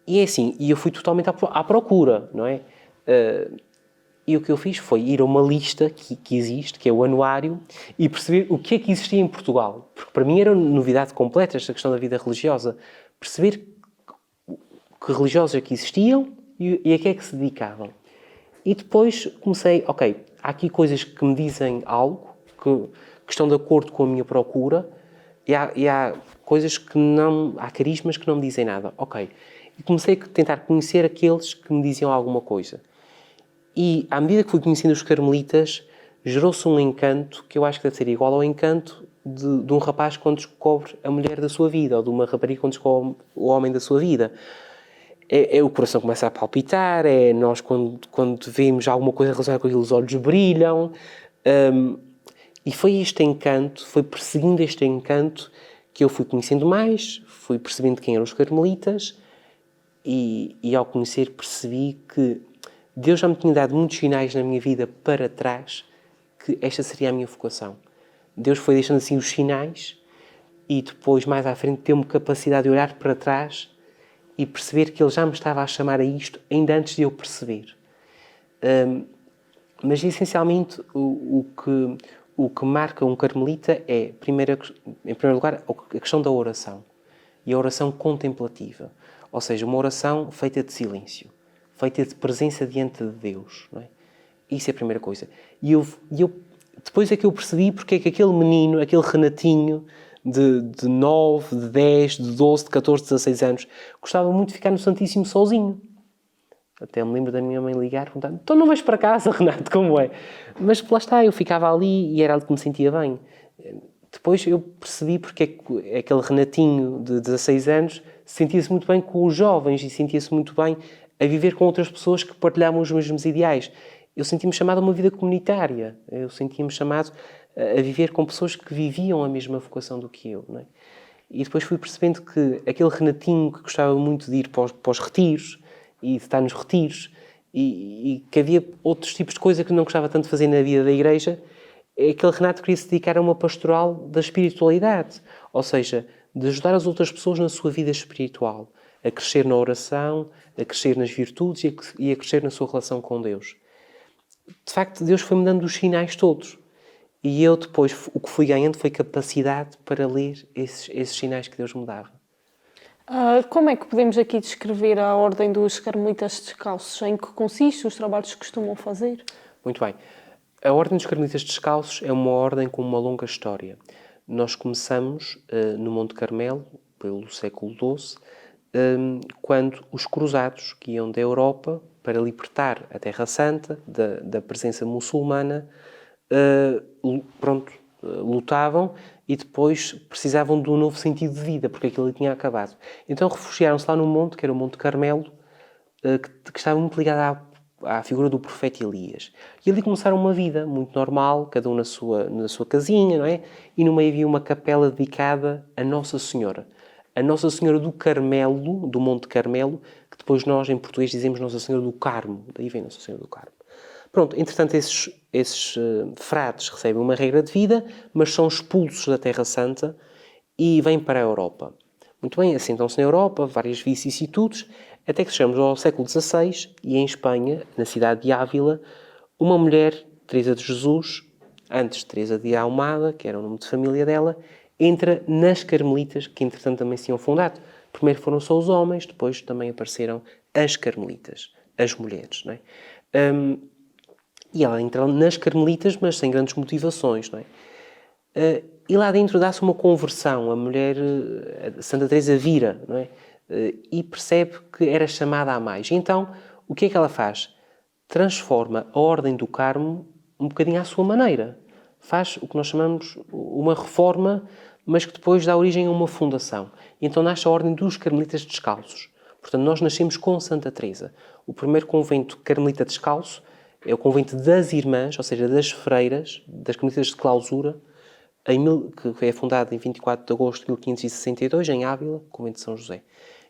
E é assim, e eu fui totalmente à procura, não é? E o que eu fiz foi ir a uma lista que existe, que é o anuário, e perceber o que é que existia em Portugal. Porque para mim era novidade completa esta questão da vida religiosa. Perceber que religiosos é que existiam e a que é que se dedicavam. E depois comecei, ok, há aqui coisas que me dizem algo, que estão de acordo com a minha procura, e há coisas que não... Há carismas que não me dizem nada. Ok. E comecei a tentar conhecer aqueles que me diziam alguma coisa. E, à medida que fui conhecendo os carmelitas, gerou-se um encanto que eu acho que deve ser igual ao encanto de um rapaz quando descobre a mulher da sua vida, ou de uma rapariga quando descobre o homem da sua vida. O coração começa a palpitar, nós quando vemos alguma coisa relacionada com aquilo, os olhos brilham. E foi este encanto, foi perseguindo este encanto que eu fui conhecendo mais, fui percebendo quem eram os carmelitas e ao conhecer percebi que Deus já me tinha dado muitos sinais na minha vida para trás que esta seria a minha vocação. Deus foi deixando assim os sinais e depois, mais à frente, deu-me capacidade de olhar para trás e perceber que Ele já me estava a chamar a isto ainda antes de eu perceber. Mas, essencialmente, o que marca um carmelita é, em primeiro lugar, a questão da oração. E a oração contemplativa. Ou seja, uma oração feita de silêncio. Feita de presença diante de Deus. Não é? Isso é a primeira coisa. E eu depois é que eu percebi porque é que aquele menino, aquele Renatinho de 9, de 10, de 12, de 14, de 16 anos, gostava muito de ficar no Santíssimo sozinho. Até me lembro da minha mãe ligar e perguntar: então não vais para casa, Renato, como é? Mas lá está, eu ficava ali e era ali que me sentia bem. Depois eu percebi porque é que aquele Renatinho de 16 anos sentia-se muito bem com os jovens e sentia-se muito bem a viver com outras pessoas que partilhavam os mesmos ideais. Eu sentia-me chamado a uma vida comunitária. Eu sentia-me chamado a viver com pessoas que viviam a mesma vocação do que eu. Não é? E depois fui percebendo que aquele Renatinho que gostava muito de ir para os retiros e de estar nos retiros e que havia outros tipos de coisa que não gostava tanto de fazer na vida da igreja, aquele Renato queria se dedicar a uma pastoral da espiritualidade, ou seja, de ajudar as outras pessoas na sua vida espiritual, a crescer na oração, a crescer nas virtudes e a crescer na sua relação com Deus. De facto, Deus foi-me dando os sinais todos. E eu depois, o que fui ganhando foi capacidade para ler esses sinais que Deus me dava. Como é que podemos aqui descrever a Ordem dos Carmelitas Descalços? Em que consiste os trabalhos que costumam fazer? Muito bem. A Ordem dos Carmelitas Descalços é uma ordem com uma longa história. Nós começamos no Monte Carmelo, pelo século XII, quando os cruzados que iam da Europa para libertar a Terra Santa da presença muçulmana, lutavam e depois precisavam de um novo sentido de vida, porque aquilo tinha acabado. Então refugiaram-se lá num monte, que era o Monte Carmelo, que estava muito ligado à figura do profeta Elias. E ali começaram uma vida muito normal, cada um na sua casinha, não é? E no meio havia uma capela dedicada a Nossa Senhora. A Nossa Senhora do Carmelo, do Monte Carmelo, que depois nós, em português, dizemos Nossa Senhora do Carmo. Daí vem Nossa Senhora do Carmo. Pronto, entretanto, esses frades recebem uma regra de vida, mas são expulsos da Terra Santa e vêm para a Europa. Muito bem, assentam-se na Europa, várias vicissitudes, até que chegamos ao século XVI e em Espanha, na cidade de Ávila, uma mulher, Teresa de Jesus, antes Teresa de Almada, que era o nome de família dela, entra nas Carmelitas, que entretanto também se tinham fundado. Primeiro foram só os homens, depois também apareceram as Carmelitas, as mulheres, não é? E ela entra nas Carmelitas, mas sem grandes motivações, não é? E lá dentro dá-se uma conversão. A mulher, a Santa Teresa vira, não é? E percebe que era chamada a mais. Então, o que é que ela faz? Transforma a Ordem do Carmo um bocadinho à sua maneira. Faz o que nós chamamos uma reforma, mas que depois dá origem a uma fundação. E então nasce a Ordem dos Carmelitas Descalços. Portanto, nós nascemos com Santa Teresa. O primeiro convento carmelita descalço é o convento das Irmãs, ou seja, das freiras, das Carmelitas de Clausura, que é fundado em 24 de agosto de 1562, em Ávila, convento de São José.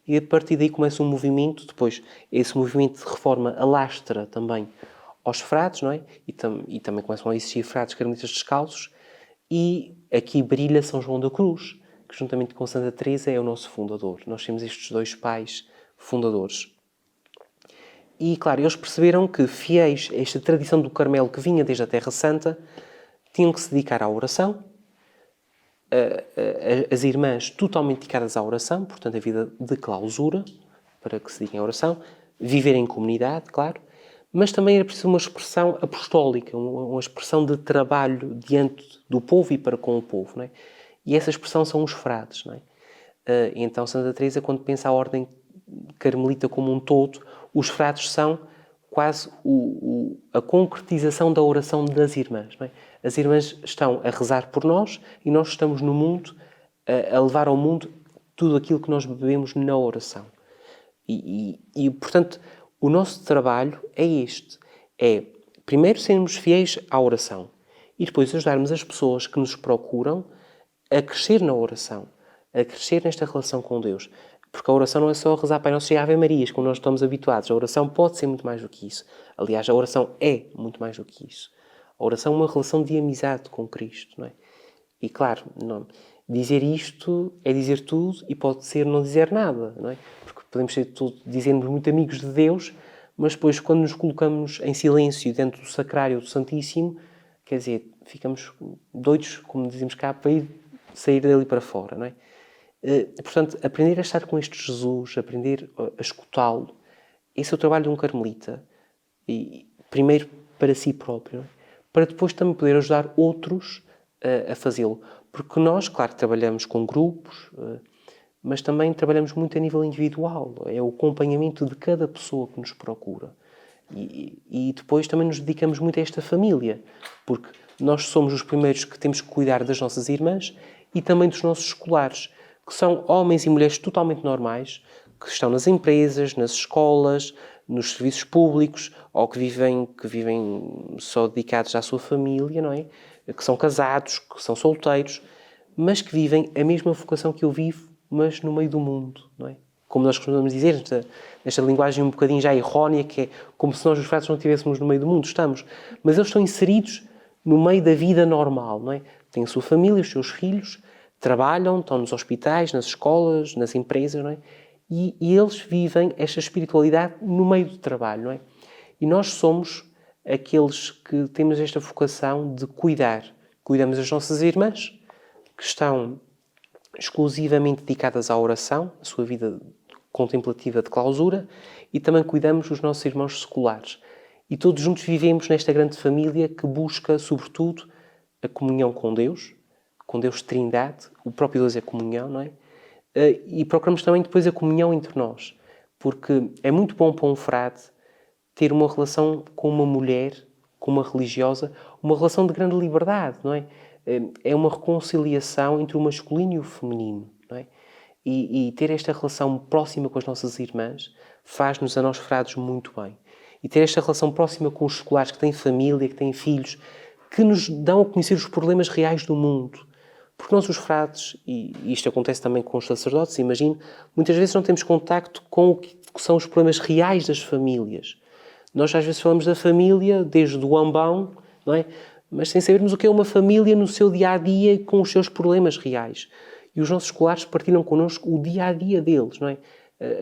E a partir daí começa um movimento, depois esse movimento de reforma alastra também aos frades, não é? E também começam a existir frades carmelitas descalços, e aqui brilha São João da Cruz, que juntamente com Santa Teresa é o nosso fundador. Nós temos estes dois pais fundadores. E, claro, eles perceberam que, fiéis a esta tradição do Carmelo que vinha desde a Terra Santa, tinham que se dedicar à oração, as irmãs totalmente dedicadas à oração, portanto, a vida de clausura, para que se dediquem à oração, viver em comunidade, claro, mas também era preciso uma expressão apostólica, uma expressão de trabalho diante do povo e para com o povo, não é? E essa expressão são os frades, não é? Então, Santa Teresa, quando pensa a ordem carmelita como um todo, os frades são quase a concretização da oração das irmãs, não é? As irmãs estão a rezar por nós e nós estamos no mundo a levar ao mundo tudo aquilo que nós bebemos na oração. E, portanto, o nosso trabalho é este. É, primeiro, sermos fiéis à oração e depois ajudarmos as pessoas que nos procuram a crescer na oração, a crescer nesta relação com Deus. Porque a oração não é só rezar Pai Nosso e Ave Marias, como nós estamos habituados. A oração pode ser muito mais do que isso. Aliás, a oração é muito mais do que isso. A oração é uma relação de amizade com Cristo, não é? E claro, dizer isto é dizer tudo e pode ser não dizer nada, não é? Porque podemos ser dizermos muito amigos de Deus, mas depois quando nos colocamos em silêncio dentro do sacrário do Santíssimo, quer dizer, ficamos doidos, como dizemos cá, para sair dali para fora, não é? Portanto, aprender a estar com este Jesus, aprender a escutá-lo, esse é o trabalho de um carmelita. E, primeiro para si próprio, para depois também poder ajudar outros a fazê-lo. Porque nós, claro, trabalhamos com grupos, mas também trabalhamos muito a nível individual. É o acompanhamento de cada pessoa que nos procura. E depois também nos dedicamos muito a esta família, porque nós somos os primeiros que temos que cuidar das nossas irmãs e também dos nossos escolares, que são homens e mulheres totalmente normais, que estão nas empresas, nas escolas, nos serviços públicos, ou que vivem só dedicados à sua família, não é? Que são casados, que são solteiros, mas que vivem a mesma vocação que eu vivo, mas no meio do mundo, não é? Como nós costumamos dizer, nesta linguagem um bocadinho já errónea, que é como se nós os frades não estivéssemos no meio do mundo. Estamos, mas eles estão inseridos no meio da vida normal, não é? Têm a sua família, os seus filhos, trabalham, estão nos hospitais, nas escolas, nas empresas, não é? E eles vivem esta espiritualidade no meio do trabalho, não é? E nós somos aqueles que temos esta vocação de cuidar. Cuidamos das nossas irmãs, que estão exclusivamente dedicadas à oração, a sua vida contemplativa de clausura, e também cuidamos dos nossos irmãos seculares. E todos juntos vivemos nesta grande família que busca, sobretudo, a comunhão com Deus Trindade, o próprio Deus é comunhão, não é? E procuramos também depois a comunhão entre nós, porque é muito bom para um frade ter uma relação com uma mulher, com uma religiosa, uma relação de grande liberdade, não é? É uma reconciliação entre o masculino e o feminino, não é? E ter esta relação próxima com as nossas irmãs faz-nos a nós frades muito bem. E ter esta relação próxima com os seculares que têm família, que têm filhos, que nos dão a conhecer os problemas reais do mundo. Porque nós, os frades, e isto acontece também com os sacerdotes, imagino, muitas vezes não temos contacto com o que são os problemas reais das famílias. Nós às vezes falamos da família desde o ambão, não é? Mas sem sabermos o que é uma família no seu dia-a-dia com os seus problemas reais. E os nossos escolares partilham connosco o dia-a-dia deles, não é?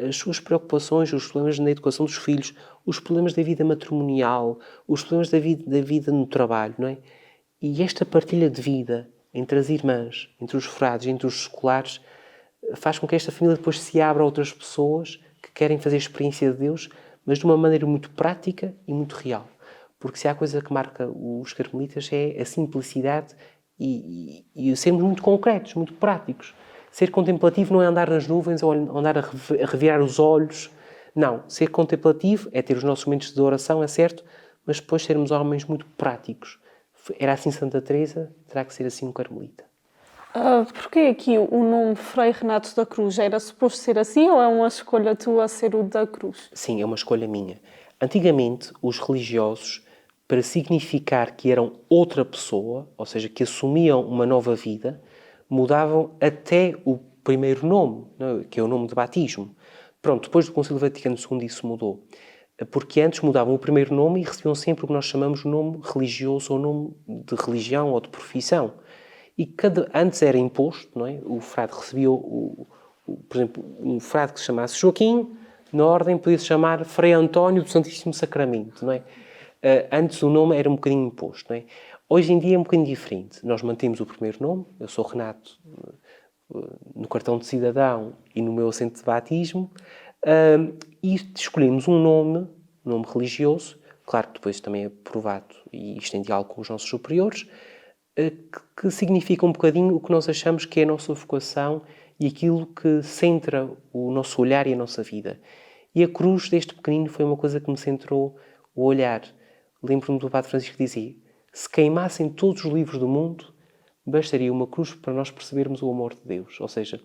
As suas preocupações, os problemas na educação dos filhos, os problemas da vida matrimonial, os problemas da vida no trabalho, não é? E esta partilha de vida entre as irmãs, entre os frades, entre os escolares, faz com que esta família depois se abra a outras pessoas que querem fazer a experiência de Deus, mas de uma maneira muito prática e muito real. Porque se há coisa que marca os carmelitas é a simplicidade e sermos muito concretos, muito práticos. Ser contemplativo não é andar nas nuvens ou andar a revirar os olhos. Não, ser contemplativo é ter os nossos momentos de oração, é certo, mas depois sermos homens muito práticos. Era assim Santa Teresa, terá que ser assim um carmelita. Porquê aqui o nome Frei Renato da Cruz? Era suposto ser assim ou é uma escolha tua ser o da Cruz? Sim, é uma escolha minha. Antigamente, os religiosos, para significar que eram outra pessoa, ou seja, que assumiam uma nova vida, mudavam até o primeiro nome, que é o nome de batismo. Pronto, depois do Concílio Vaticano II isso mudou. Porque antes mudavam o primeiro nome e recebiam sempre o que nós chamamos de nome religioso ou nome de religião ou de profissão. E antes era imposto, não é? O frade recebia, por exemplo, um frade que se chamasse Joaquim, na ordem podia-se chamar Frei António do Santíssimo Sacramento, não é? Antes o nome era um bocadinho imposto, não é? Hoje em dia é um bocadinho diferente. Nós mantemos o primeiro nome, eu sou Renato no cartão de cidadão e no meu assento de batismo, e escolhemos um nome religioso, claro que depois também é aprovado e isto em diálogo com os nossos superiores, que significa um bocadinho o que nós achamos que é a nossa vocação e aquilo que centra o nosso olhar e a nossa vida. E a cruz deste pequenino foi uma coisa que me centrou o olhar. Lembro-me do Padre Francisco que dizia: se queimassem todos os livros do mundo, bastaria uma cruz para nós percebermos o amor de Deus. Ou seja,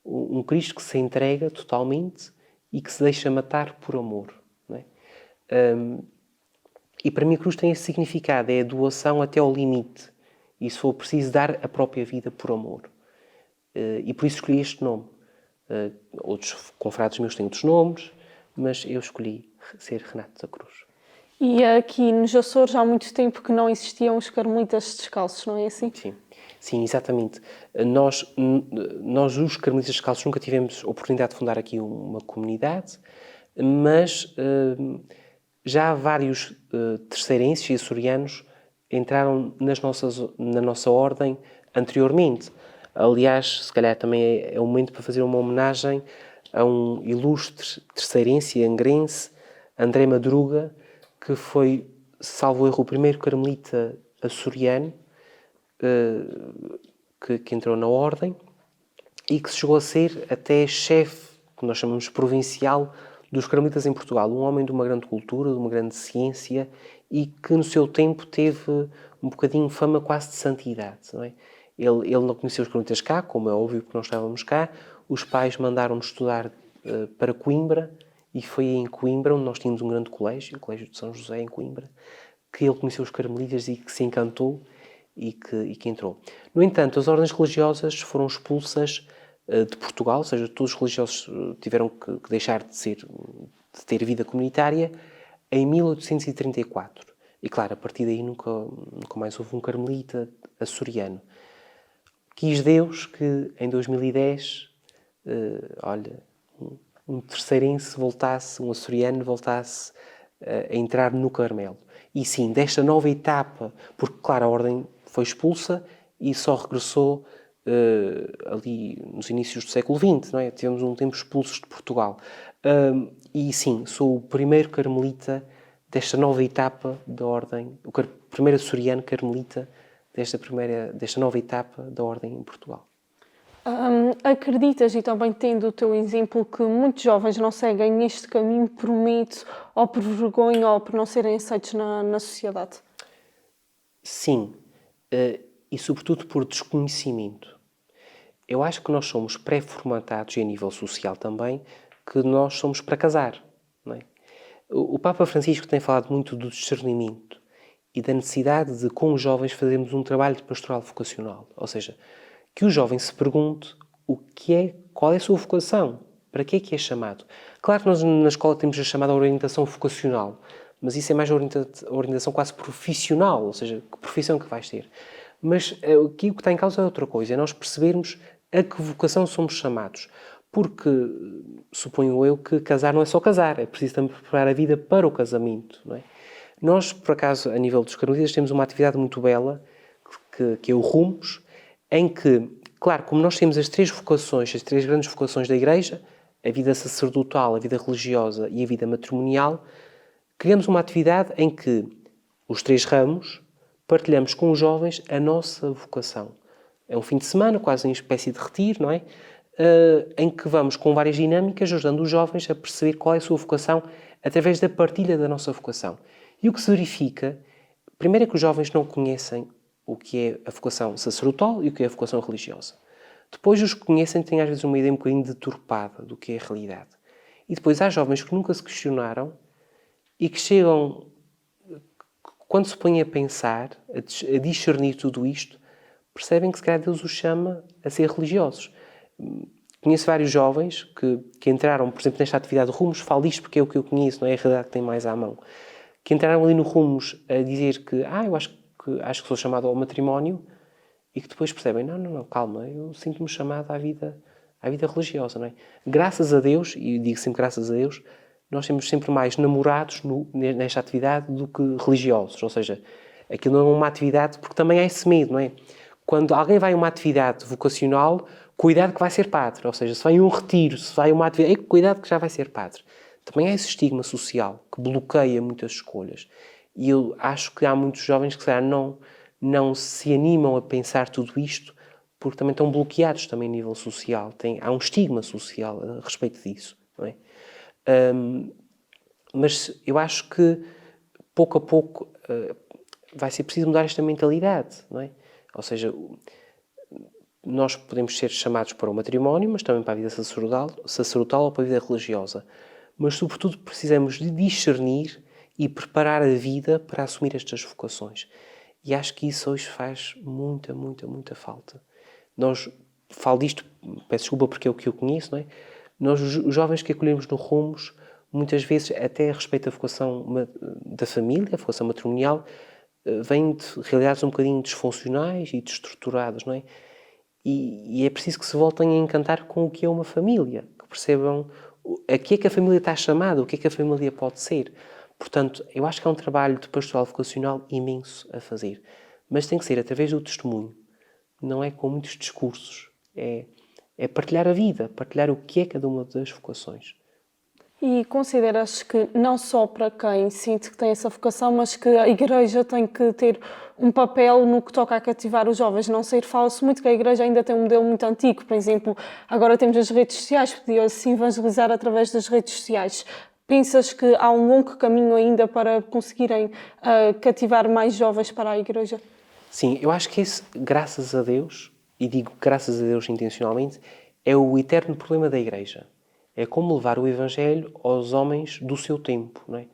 um Cristo que se entrega totalmente e que se deixa matar por amor. Não é? E para mim a cruz tem esse significado, é a doação até ao limite. E se for preciso dar a própria vida por amor. E por isso escolhi este nome. Outros confrades meus têm outros nomes, mas eu escolhi ser Renato da Cruz. E aqui nos Açores há muito tempo que não existiam os carmelitas descalços, não é assim? Sim, exatamente. Nós os carmelitas descalços, nunca tivemos a oportunidade de fundar aqui uma comunidade, mas já vários terceirenses e açorianos entraram na nossa ordem anteriormente. Aliás, se calhar também é o momento para fazer uma homenagem a um ilustre terceirense e angrense, André Madruga, que foi, salvo erro, o primeiro carmelita açoriano que entrou na ordem e que chegou a ser até chefe, que nós chamamos provincial, dos carmelitas em Portugal. Um homem de uma grande cultura, de uma grande ciência e que no seu tempo teve um bocadinho fama quase de santidade, não é? Ele não conheceu os carmelitas cá, como é óbvio que nós estávamos cá. Os pais mandaram-no estudar para Coimbra e foi em Coimbra, onde nós tínhamos um grande colégio, o Colégio de São José em Coimbra, que ele conheceu os carmelitas e que se encantou e que entrou. No entanto, as ordens religiosas foram expulsas de Portugal, ou seja, todos os religiosos tiveram que deixar de ter vida comunitária em 1834. E claro, a partir daí nunca mais houve um carmelita açoriano. Quis Deus que em 2010, um terceirense voltasse, um açoriano voltasse a entrar no Carmelo. E sim, desta nova etapa, porque claro, a ordem foi expulsa e só regressou ali nos inícios do século XX, não é? Tivemos um tempo expulsos de Portugal. E sim, sou o primeiro carmelita desta nova etapa da ordem, o primeiro açoriano carmelita desta nova etapa da ordem em Portugal. Acreditas, e também tendo o teu exemplo, que muitos jovens não seguem este caminho por medo, ou por vergonha, ou por não serem aceitos na sociedade? Sim, e sobretudo por desconhecimento. Eu acho que nós somos pré-formatados, e a nível social também, que nós somos para casar, não é? O Papa Francisco tem falado muito do discernimento e da necessidade de, com os jovens, fazermos um trabalho de pastoral vocacional. Ou seja, que o jovem se pergunte qual é a sua vocação, para que é chamado. Claro que nós na escola temos a chamada orientação vocacional, mas isso é mais a orientação quase profissional, ou seja, que profissão que vais ter. Mas aqui o que está em causa é outra coisa, é nós percebermos a que vocação somos chamados. Porque suponho eu que casar não é só casar, é preciso também preparar a vida para o casamento, não é? Nós, por acaso, a nível dos carmelitas, temos uma atividade muito bela, que é o Rumos, em que, claro, como nós temos as três vocações, as três grandes vocações da Igreja, a vida sacerdotal, a vida religiosa e a vida matrimonial, criamos uma atividade em que os três ramos partilhamos com os jovens a nossa vocação. É um fim de semana, quase uma espécie de retiro, não é? Em que vamos com várias dinâmicas ajudando os jovens a perceber qual é a sua vocação através da partilha da nossa vocação. E o que se verifica, primeiro é que os jovens não conhecem o que é a vocação sacerdotal e o que é a vocação religiosa. Depois os que conhecem têm às vezes uma ideia um bocadinho deturpada do que é a realidade. E depois há jovens que nunca se questionaram e que chegam, quando se põem a pensar, a discernir tudo isto, percebem que se calhar Deus os chama a ser religiosos. Conheço vários jovens que entraram, por exemplo, nesta atividade de Rumos, falo disto porque é o que eu conheço, não é a realidade que tem mais à mão, que entraram ali no Rumos a dizer que eu acho que sou chamado ao matrimónio, e que depois percebem, não, calma, eu sinto-me chamado à vida religiosa, não é? Graças a Deus, e digo sempre graças a Deus, nós temos sempre mais namorados nesta atividade do que religiosos, ou seja, aquilo não é uma atividade, porque também há esse medo, não é? Quando alguém vai a uma atividade vocacional, cuidado que vai ser padre, ou seja, se vai a um retiro, se vai a uma atividade, cuidado que já vai ser padre. Também há esse estigma social que bloqueia muitas escolhas. E eu acho que há muitos jovens que se calhar não se animam a pensar tudo isto porque também estão bloqueados também a nível social. Há um estigma social a respeito disso, não é? Mas eu acho que pouco a pouco vai ser preciso mudar esta mentalidade, não é? Ou seja, nós podemos ser chamados para o matrimónio, mas também para a vida sacerdotal ou para a vida religiosa. Mas, sobretudo, precisamos de discernir e preparar a vida para assumir estas vocações. E acho que isso hoje faz muita, muita, muita falta. Falo disto, peço desculpa porque é o que eu conheço, não é? Nós, os jovens que acolhemos no Rumos, muitas vezes, até a respeito da vocação da família, a vocação matrimonial, vêm de realidades um bocadinho disfuncionais e destruturadas, não é? E é preciso que se voltem a encantar com o que é uma família, que percebam a que é que a família está chamada, o que é que a família pode ser. Portanto, eu acho que é um trabalho de pastoral vocacional imenso a fazer. Mas tem que ser através do testemunho. Não é com muitos discursos. É partilhar a vida, partilhar o que é cada uma das vocações. E consideras que não só para quem sente que tem essa vocação, mas que a Igreja tem que ter um papel no que toca a cativar os jovens, não ser falso, muito que a Igreja ainda tem um modelo muito antigo. Por exemplo, agora temos as redes sociais, podia-se evangelizar através das redes sociais. Pensas que há um longo caminho ainda para conseguirem cativar mais jovens para a Igreja? Sim, eu acho que esse, graças a Deus, e digo graças a Deus intencionalmente, é o eterno problema da Igreja. É como levar o Evangelho aos homens do seu tempo, não é?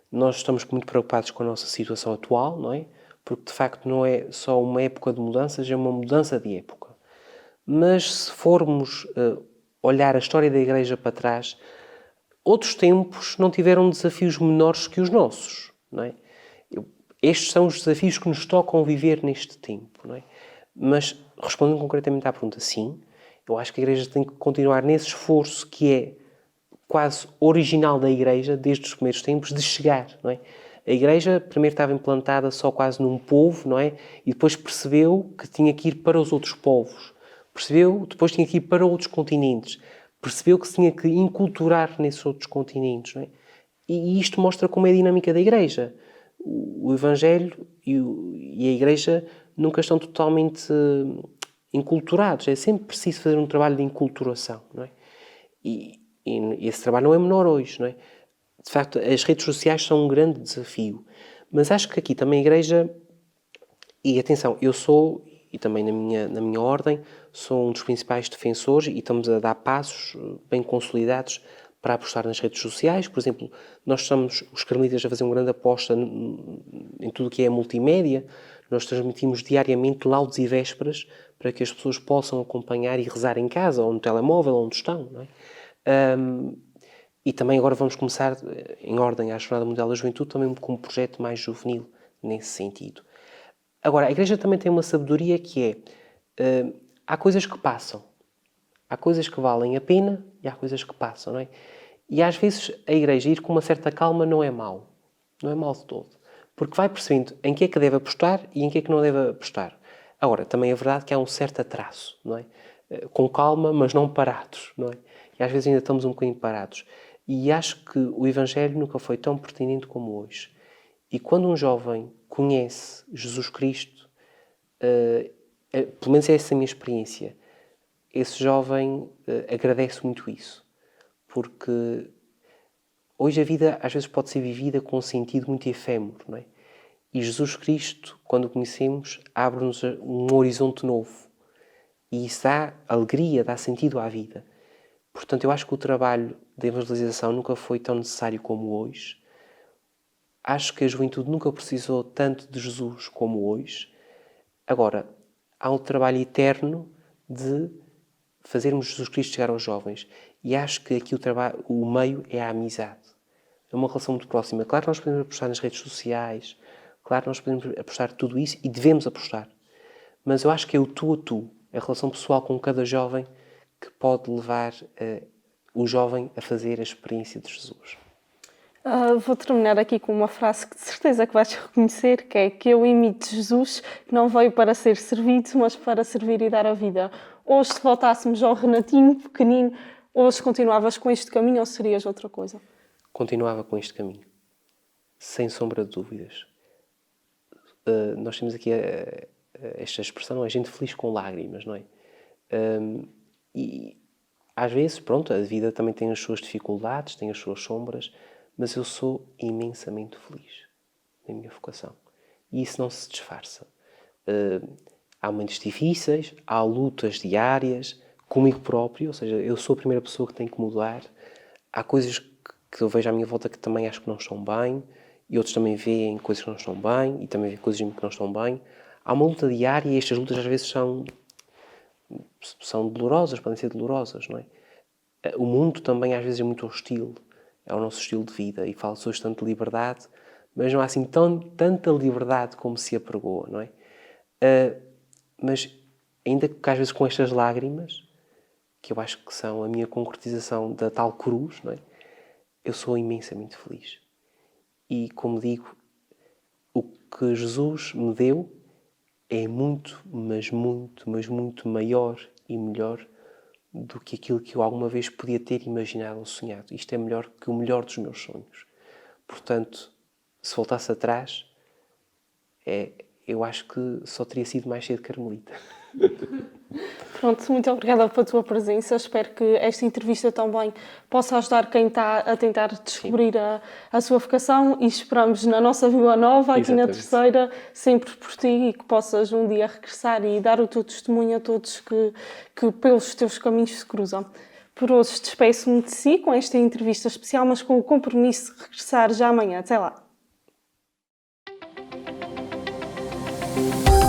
Nós estamos muito preocupados com a nossa situação atual, não é? porque de facto não é só uma época de mudanças, é uma mudança de época. Mas se formos olhar a história da Igreja para trás, outros tempos não tiveram desafios menores que os nossos, não é? Estes são os desafios que nos tocam viver neste tempo, não é? Mas, respondendo concretamente à pergunta, sim, eu acho que a Igreja tem que continuar nesse esforço que é quase original da Igreja, desde os primeiros tempos, de chegar, não é? A Igreja primeiro estava implantada só quase num povo, não é? E depois percebeu que tinha que ir para os outros povos. Percebeu, depois tinha que ir para outros continentes. Percebeu que se tinha que inculturar nesses outros continentes, não é? E isto mostra como é a dinâmica da Igreja. O Evangelho e a Igreja nunca estão totalmente enculturados. É sempre preciso fazer um trabalho de enculturação, não é? E esse trabalho não é menor hoje, não é? De facto, as redes sociais são um grande desafio. Mas acho que aqui também a Igreja... E atenção, eu sou, e também na minha ordem, sou um dos principais defensores e estamos a dar passos bem consolidados para apostar nas redes sociais. Por exemplo, nós estamos, os carmelitas, a fazer uma grande aposta em tudo o que é multimédia. Nós transmitimos diariamente laudes e vésperas para que as pessoas possam acompanhar e rezar em casa, ou no telemóvel, onde estão, não é? E também agora vamos começar, em ordem à Jornada Mundial da Juventude, também com um projeto mais juvenil nesse sentido. Agora, a Igreja também tem uma sabedoria que é, há coisas que passam. Há coisas que valem a pena e há coisas que passam, não é? E às vezes a Igreja ir com uma certa calma não é mau. Não é mau de todo. Porque vai percebendo em que é que deve apostar e em que é que não deve apostar. Agora, também é verdade que há um certo atraso, não é? Com calma, mas não parados, não é? E às vezes ainda estamos um bocadinho parados. E acho que o Evangelho nunca foi tão pertinente como hoje. E quando um jovem conhece Jesus Cristo, pelo menos essa é a minha experiência, esse jovem agradece muito isso. Porque hoje a vida às vezes pode ser vivida com um sentido muito efêmero, não é? E Jesus Cristo, quando o conhecemos, abre-nos um horizonte novo. E isso dá alegria, dá sentido à vida. Portanto, eu acho que o trabalho de evangelização nunca foi tão necessário como hoje. Acho que a juventude nunca precisou tanto de Jesus como hoje. Agora, há um trabalho eterno de fazermos Jesus Cristo chegar aos jovens. E acho que aqui o meio é a amizade. É uma relação muito próxima. Claro que nós podemos apostar nas redes sociais, claro que nós podemos apostar tudo isso e devemos apostar. Mas eu acho que é o tu a tu, a relação pessoal com cada jovem, que pode levar o jovem a fazer a experiência de Jesus. Vou terminar aqui com uma frase que de certeza que vais reconhecer, que é que eu imite Jesus, que não veio para ser servido, mas para servir e dar a vida. Hoje, se voltássemos ao Renatinho, pequenino, hoje continuavas com este caminho ou serias outra coisa? Continuava com este caminho, sem sombra de dúvidas. Nós temos aqui esta expressão, não é? Gente feliz com lágrimas, não é? E às vezes, pronto, a vida também tem as suas dificuldades, tem as suas sombras, mas eu sou imensamente feliz na minha vocação. E isso não se disfarça. Há momentos difíceis, há lutas diárias comigo próprio, ou seja, eu sou a primeira pessoa que tem que mudar. Há coisas que eu vejo à minha volta que também acho que não estão bem, e outros também veem coisas que não estão bem, e também veem coisas que não estão bem. Há uma luta diária e estas lutas às vezes são dolorosas, podem ser dolorosas, não é? O mundo também às vezes é muito hostil ao nosso estilo de vida e fala-se hoje tanto de liberdade, mas não há assim tanta liberdade como se apregoa, não é? Mas ainda que às vezes com estas lágrimas, que eu acho que são a minha concretização da tal cruz, não é? Eu sou imensamente feliz. E, como digo, o que Jesus me deu é muito, mas muito maior e melhor do que aquilo que eu alguma vez podia ter imaginado ou sonhado. Isto é melhor que o melhor dos meus sonhos. Portanto, se voltasse atrás, eu acho que só teria sido mais cedo carmelita. Pronto, muito obrigada pela tua presença. Espero que esta entrevista também possa ajudar quem está a tentar descobrir a sua vocação e esperamos na nossa Vila Nova, aqui na Terceira, sempre por ti e que possas um dia regressar e dar o teu testemunho a todos que pelos teus caminhos se cruzam. Por hoje despeço-me de si com esta entrevista especial, mas com o compromisso de regressar já amanhã. Até lá! Obrigada.